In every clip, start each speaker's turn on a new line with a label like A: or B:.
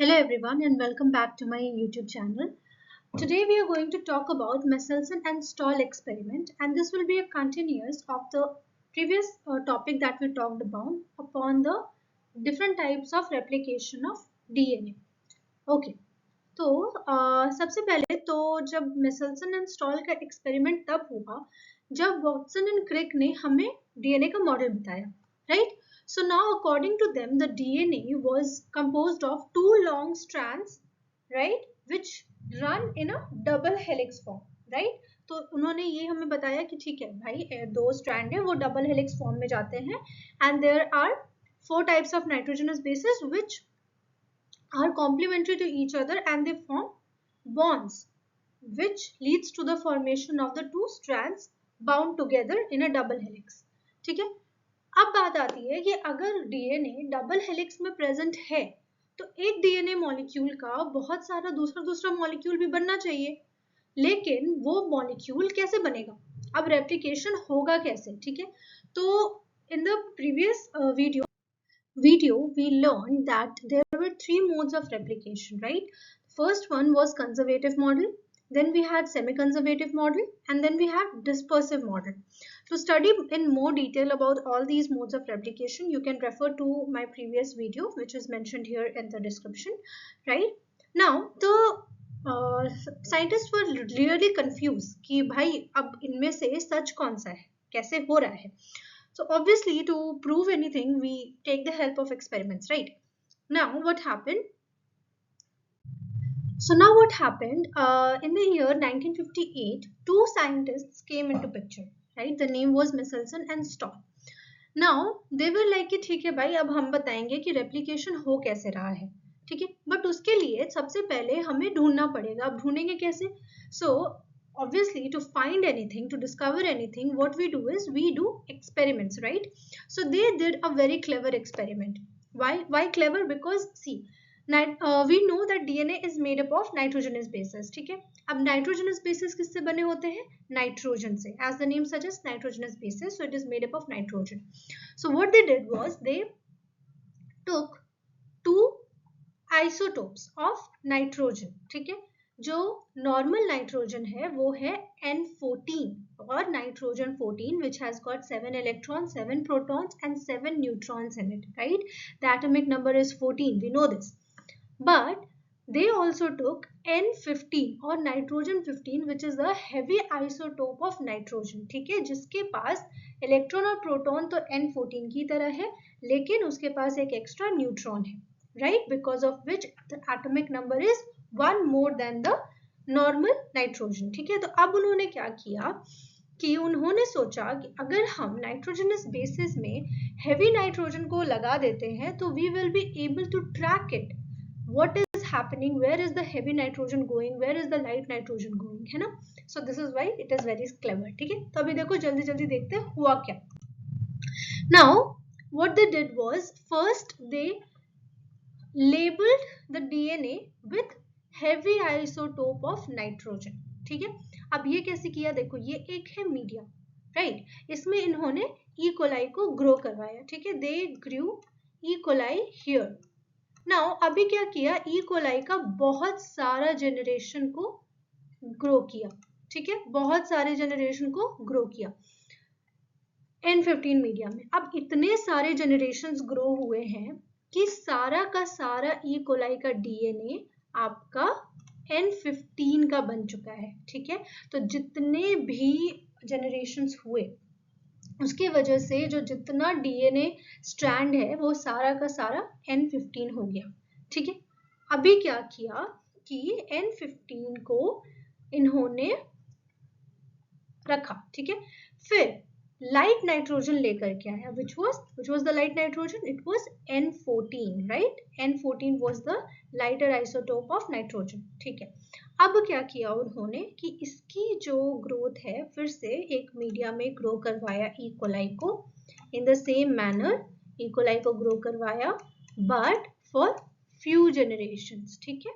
A: Hello everyone and welcome back to my YouTube channel. Today we are going to talk about Michelson and Stahl experiment, and this will be a continuous of the previous topic that we talked about upon the different types of replication of DNA. Okay. तो सबसे पहले तो जब Michelson and Stahl का experiment तब हुआ जब Watson and Crick ने हमें डीएनए का मॉडल बताया, right? So now according to them the DNA was composed of two long strands, right, which run in a double helix form, right? तो उन्होंने ये हमें बताया कि ठीक है भाई दो स्ट्रैंड है वो डबल हेलिक्स फॉर्म में जाते हैं and there are four types of nitrogenous bases which are complementary to each other and they form bonds which leads to the formation of the two strands bound together in a double helix. ठीक है, अब बात आती है कि अगर DNA double helix में present है तो एक डीएनए मॉलिक्यूल का बहुत सारा दूसरा मॉलिक्यूल भी बनना चाहिए, लेकिन वो मॉलिक्यूल कैसे बनेगा, अब रेप्लिकेशन होगा कैसे? ठीक है, तो in the previous video we learned that there were three modes of replication, right? First one was conservative model, then we had semi-conservative model, and then we had dispersive model. To study in more detail about all these modes of replication, you can refer to my previous video which is mentioned here in the description, right? Now the scientists were really confused कि भाई अब इनमें से सच कौन सा है, कैसे हो रहा है? So obviously to prove anything we take the help of experiments, right? Now what happened? So now what happened in the year 1958 two scientists came into picture, right? The name was Michelson and Stahl. Now they were like कि ठीक है भाई अब हम बताएंगे कि replication हो कैसे रहा है, ठीक है, बट उसके लिए सबसे पहले हमें ढूंढना पड़ेगा. अब ढूंढेंगे कैसे? So obviously to find anything, to discover anything, what we do is we do experiments, right? So they did a very clever experiment. Why clever? Because see, we know that DNA is made up of nitrogenous bases, ठीक है. अब nitrogenous bases किससे बने होते हैं? Nitrogen से. As the name suggests, nitrogenous bases, so it is made up of nitrogen. So what they did was they took two isotopes of nitrogen, ठीक है. जो नॉर्मल नाइट्रोजन है वो है N14 और nitrogen 14 which has got 7 electrons, 7 protons and 7 neutrons in it, right? The atomic number is 14, we know this. But they also took N15 और nitrogen 15 which is the heavy isotope of nitrogen, ठीक है, जिसके पास electron और proton तो N14 की तरह है लेकिन उसके पास एक एक्स्ट्रा न्यूट्रॉन है, right? Because of which the atomic number is one more than the normal nitrogen, ठीक है. तो अब उन्होंने क्या किया कि उन्होंने सोचा कि अगर हम नाइट्रोजनस बेसिस में हेवी नाइट्रोजन को लगा देते हैं तो we will be able to track it, what is happening, where is the heavy nitrogen going, where is the light nitrogen going, है ना. So this is why it is very clever, ठीक है. तो अभी देखो जल्दी जल्दी देखते हैं हुआ क्या. Now what they did was first they labeled the DNA with heavy isotope of nitrogen, ठीक है. अब ये कैसे किया? देखो ये एक है मीडिया, राइट, इसमें इन्होंने ई कोलाई को ग्रो करवाया, ठीक है. दे ग्रू ई कोलाई हियर. नाउ अभी क्या किया, ई कोलाई का बहुत सारा जनरेशन को ग्रो किया, ठीक है, बहुत सारे जनरेशन को ग्रो किया N15 मीडिया में. अब इतने सारे जनरेशंस ग्रो हुए हैं कि सारा का सारा ई कोलाई का डीएनए आपका N15 का बन चुका है, ठीक है. तो जितने भी जनरेशंस हुए उसकी वजह से जो जितना डीएनए स्ट्रैंड है वो सारा का सारा N15 हो गया, ठीक है. अभी क्या किया कि N15 को इन्होंने रखा, ठीक है. फिर light nitrogen लेकर के आया which was the light nitrogen, it was N14, right? N14 was the lighter isotope of nitrogen, ठीक है. अब क्या किया उन्होंने कि इसकी जो ग्रोथ है फिर से एक मीडिया में ग्रो करवाया ई कोलाई को in the same manner, E coli को ग्रो करवाया but for few generations, ठीक है.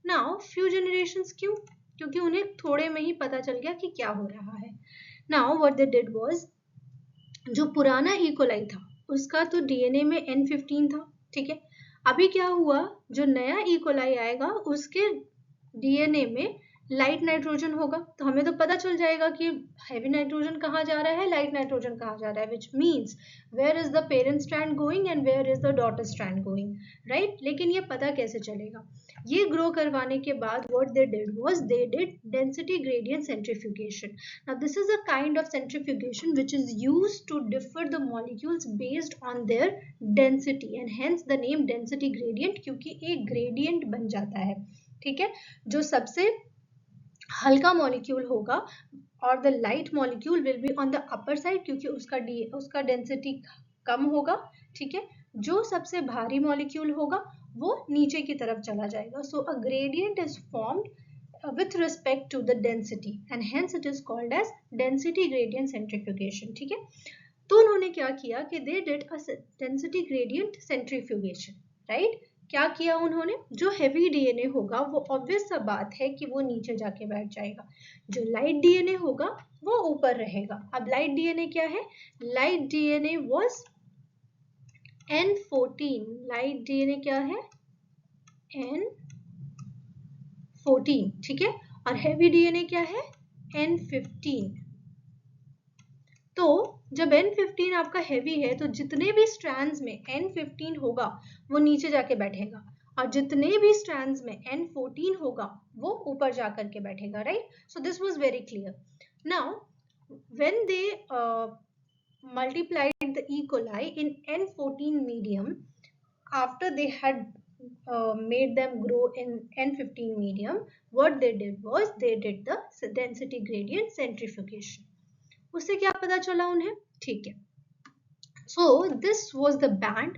A: Now few generations क्यों? क्योंकि उन्हें थोड़े में ही पता चल गया कि क्या हो रहा है. Now what they did was जो पुराना ई कोलाई था उसका तो डीएनए में N15 था, ठीक है. अभी क्या हुआ, जो नया ई कोलाई आएगा उसके डीएनए में लाइट नाइट्रोजन होगा, तो हमें तो पता चल जाएगा कि हैवी नाइट्रोजन कहाँ जा रहा है, लाइट नाइट्रोजन कहाँ जा रहा है, which means where is the parent strand going and where is the daughter strand going, right. लेकिन ये पता कैसे चलेगा, ये ग्रो करवाने के बाद what they did was they did density gradient centrifugation. Now this is a kind of centrifugation which is used to differ the molecules based on their density and hence the name density gradient, क्योंकि एक gradient बन जाता है, ठीक है। जो सबसे हल्का मॉलिक्यूल होगा और the light molecule will be on the upper side, क्योंकि उसका डेंसिटी कम होगा, ठीक है। जो सबसे भारी मॉलिक्यूल होगा वो नीचे की तरफ चला जाएगा. So a gradient is formed with respect to the density and hence it is called as density gradient centrifugation. ठीक है, तो उन्होंने क्या किया कि they did a density gradient centrifugation, right? क्या किया उन्होंने, जो हेवी डीएनए होगा वो ऑब्वियस सा बात है कि वो नीचे जाके बैठ जाएगा, जो लाइट डीएनए होगा वो ऊपर रहेगा. अब लाइट डीएनए क्या है, light DNA was N14, light DNA क्या है N14, ठीक है, और हेवी डीएनए क्या है N15. तो जब N15 आपका हेवी है तो जितने भी स्ट्रैंड्स में N15 होगा वो नीचे जाके बैठेगा, और जितने भी स्ट्रैंड्स में N14 होगा वो ऊपर जाकर के बैठेगा, right. So this was very clear. Now when they multiplied the E. coli in N14 medium after they had made them grow in N15 medium, what they did was they did the density gradient centrifugation. उससे क्या पता चला उन्हें, ठीक है. So this was the band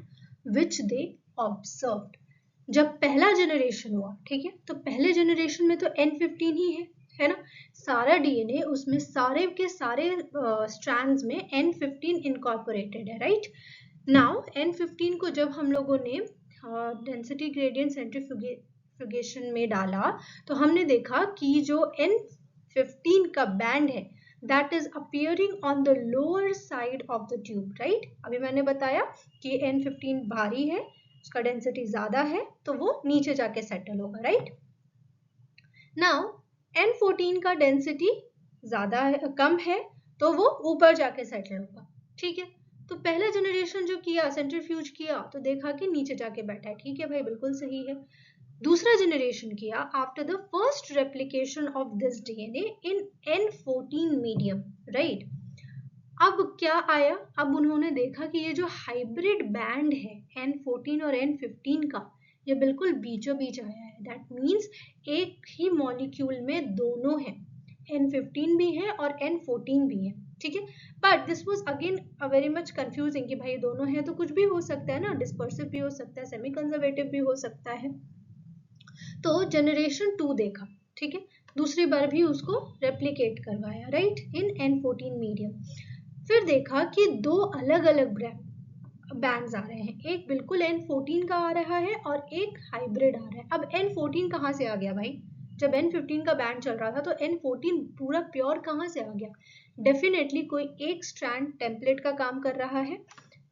A: which they observed. जब पहला generation हुआ, ठीक है, तो पहले जनरेशन में तो N15 ही है ना, सारा डीएनए उसमें सारे के सारे स्ट्रैंड्स में N15 इनकॉर्पोरेटेड है, राइट. नाउ N15 को जब हम लोगों ने डेंसिटी ग्रेडियंट सेंट्रीफ्यूगेशन में डाला तो हमने देखा कि जो N15 का बैंड है that is appearing on the lower side of the tube, right? अभी मैंने बताया कि N15 भारी है, उसका डेंसिटी ज्यादा है, तो वो नीचे जाके सेटल होगा, राइट. नाउ N14 का डेंसिटी ज्यादा है, कम है, तो वो ऊपर जाके सेटल होगा, ठीक है. तो पहला जनरेशन जो किया, सेंट्रीफ्यूज किया, तो देखा कि नीचे जाके बैठा है, ठीक है भाई, बिल्कुल सही है. दूसरा जनरेशन किया after the first replication of this DNA in N14 medium, right. अब क्या आया, अब उन्होंने देखा कि ये जो हाइब्रिड बैंड है N14 और N15 का, ये बिल्कुल बीचों बीच आया है. दैट मीन्स एक ही मॉलिक्यूल में दोनों है, N15 भी है और N14 भी है, ठीक है. But this was again very much confusing कि भाई दोनों है तो कुछ भी हो सकता है ना, डिस्पर्सिव भी हो सकता है, सेमी कंजर्वेटिव भी हो सकता है. तो जनरेशन 2 देखा, ठीक है, दूसरी बार भी उसको रेप्लिकेट करवाया, राइट, इन N14 मीडियम. फिर देखा कि दो अलग अलग बैंड्स आ रहे हैं, एक बिल्कुल N14 का आ रहा है और एक हाइब्रिड आ रहा है. अब N14 कहाँ से आ गया भाई, जब N15 का बैंड चल रहा था तो N14 पूरा प्योर कहाँ से आ गया. डेफिनेटली कोई एक स्ट्रैंड टेम्पलेट का काम कर रहा है,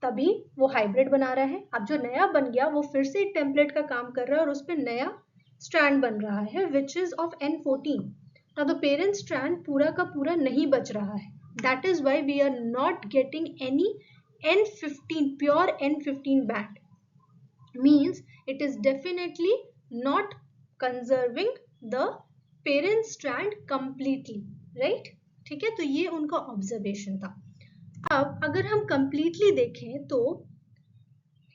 A: तभी वो हाइब्रिड बना रहा है. अब जो नया बन गया वो फिर से एक टेम्पलेट का काम कर रहा है और उस पर नया स्ट्रैंड बन रहा है which is of N14. Now the parent strand पूरा का पूरा नहीं बच रहा है. That is why we are not getting any N15 pure N15 band. Means it is definitely not conserving the parent strand completely, right? ठीक है, तो ये उनका ऑब्जर्वेशन था. अब अगर हम completely देखें तो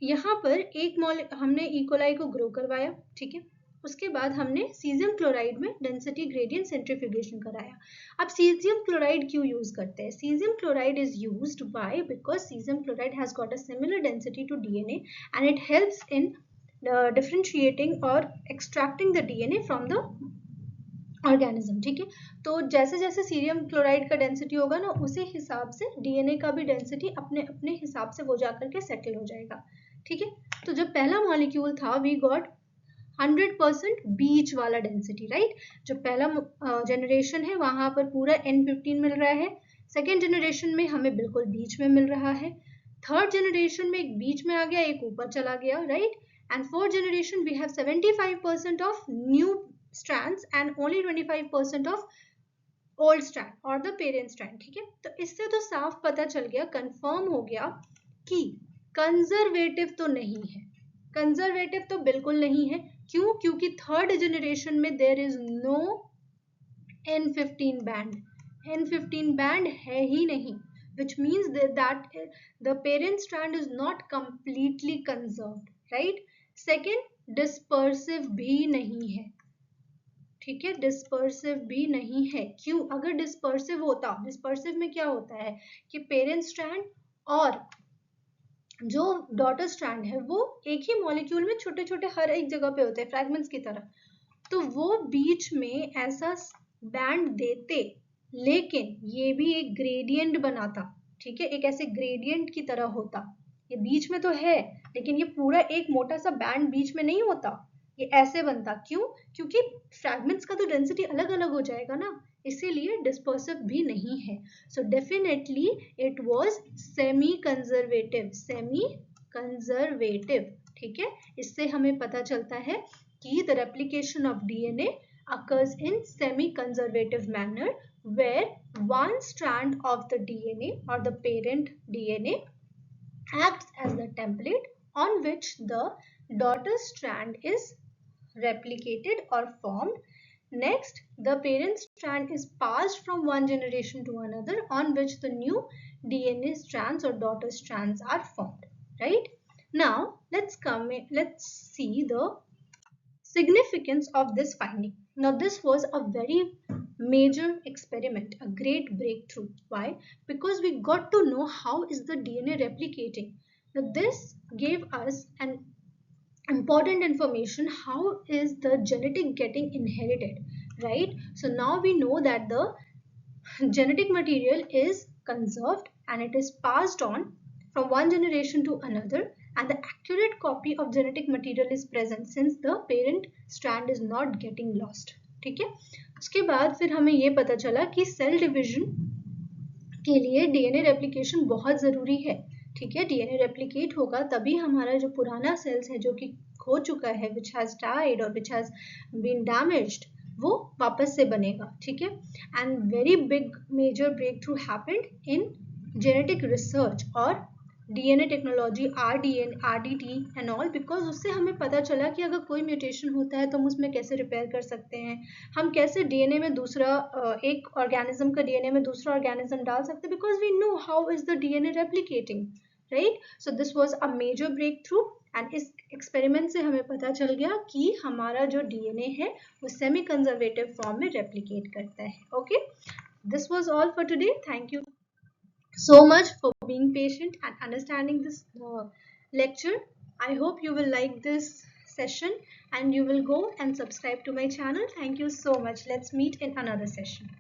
A: यहाँ पर एक हमने ई कोलाई को ग्रो करवाया, ठीक है, उसके बाद हमने सीजियम क्लोराइड में डेंसिटी ग्रेडियंट सेंट्रीफ्यूगेशन कराया. अब सीजियम क्लोराइड क्यों यूज करते हैं, caesium chloride is used by because caesium chloride has got a similar density to DNA and it helps in differentiating or extracting the DNA from the organism, ठीक है. तो जैसे जैसे सीरियम क्लोराइड का density होगा ना, उसी हिसाब से डीएनए का भी डेंसिटी अपने अपने हिसाब से वो जाकर के सेटल हो जाएगा, ठीक है. तो जब पहला मॉलिक्यूल था वी गॉट 100% बीच वाला डेंसिटी, राइट. जो पहला जनरेशन है वहां पर पूरा N15 मिल रहा है, सेकेंड जनरेशन में हमें बिल्कुल बीच में मिल रहा है, थर्ड जनरेशन में एक बीच में आ गया, एक ऊपर चला गया, right. and fourth generation we have 75% of new strands and only 25% of old strand और द पेरेंट स्ट्रैंड. ठीक है, तो इससे तो साफ पता चल गया, कंफर्म हो गया कि कंजर्वेटिव तो नहीं है. कंजर्वेटिव तो बिल्कुल नहीं है. क्यों? क्योंकि थर्ड जनरेशन में there is no N15 band. N15 band है ही नहीं, which means that the parent strand is not completely conserved, right? Second, dispersive भी नहीं है. ठीक है, डिस्पर्सिव भी नहीं है. क्यों? अगर डिस्पर्सिव होता, डिस्पर्सिव में क्या होता है कि पेरेंट स्ट्रैंड और जो डॉटर स्ट्रैंड है वो एक ही मॉलिक्यूल में छोटे छोटे हर एक जगह पे होते हैं, फ्रैगमेंट्स की तरह. तो वो बीच में ऐसा बैंड देते, लेकिन ये भी एक ग्रेडियंट बनाता. ठीक है, एक ऐसे ग्रेडियंट की तरह होता. ये बीच में तो है, लेकिन ये पूरा एक मोटा सा बैंड बीच में नहीं होता, ये ऐसे बनता. क्यों? क्योंकि फ्रैगमेंट्स का तो डेंसिटी अलग अलग हो जाएगा ना, इसीलिए डिस्पर्सिव भी नहीं है. So definitely it was semi conservative. Semi conservative. ठीक है, इससे हमें पता चलता है कि the replication of DNA occurs in semi-conservative manner, where one strand of the DNA or the parent DNA acts as the template on which the daughter strand is replicated or formed. Next, the parent strand is passed from one generation to another on which the new DNA strands or daughter strands are formed. Right? Now, let's see the significance of this finding. Now, this was a very major experiment, a great breakthrough. Why? Because we got to know how is the DNA replicating. Now, this gave us an important information, how is the genetic getting inherited, right? So now we know that the genetic material is conserved and it is passed on from one generation to another, and the accurate copy of genetic material is present since the parent strand is not getting lost. ठीक है, उसके बाद फिर हमें ये पता चला कि सेल डिवीजन के लिए डीएनए रेप्लिकेशन बहुत ज़रूरी है. ठीक है, डीएनए रेप्लिकेट होगा तभी हमारा जो पुराना सेल्स है जो कि खो चुका है, विच हैज़ डाइड और विच हैज़ बीन डैमेज्ड, वो वापस से बनेगा. ठीक है, and very big major breakthrough happened in genetic research और DNA technology, RDT and all, because उससे हमें पता चला कि अगर कोई म्यूटेशन होता है तो हम उसमें कैसे रिपेयर कर सकते हैं, हम कैसे डीएनए में दूसरा एक ऑर्गेनिज्म का डीएनए में दूसरा ऑर्गेनिज्म डाल सकते हैं, because we know how is the DNA replicating, right? So this was a major breakthrough and इस एक्सपेरिमेंट से हमें पता चल गया कि हमारा जो डीएनए है वो सेमी कंजर्वेटिव फॉर्म में रेप्लिकेट करता है. Okay, this was all for today. Thank you so much for being patient and understanding this lecture. I hope you will like this session and you will go and subscribe to my channel. Thank you so much. Let's meet in another session.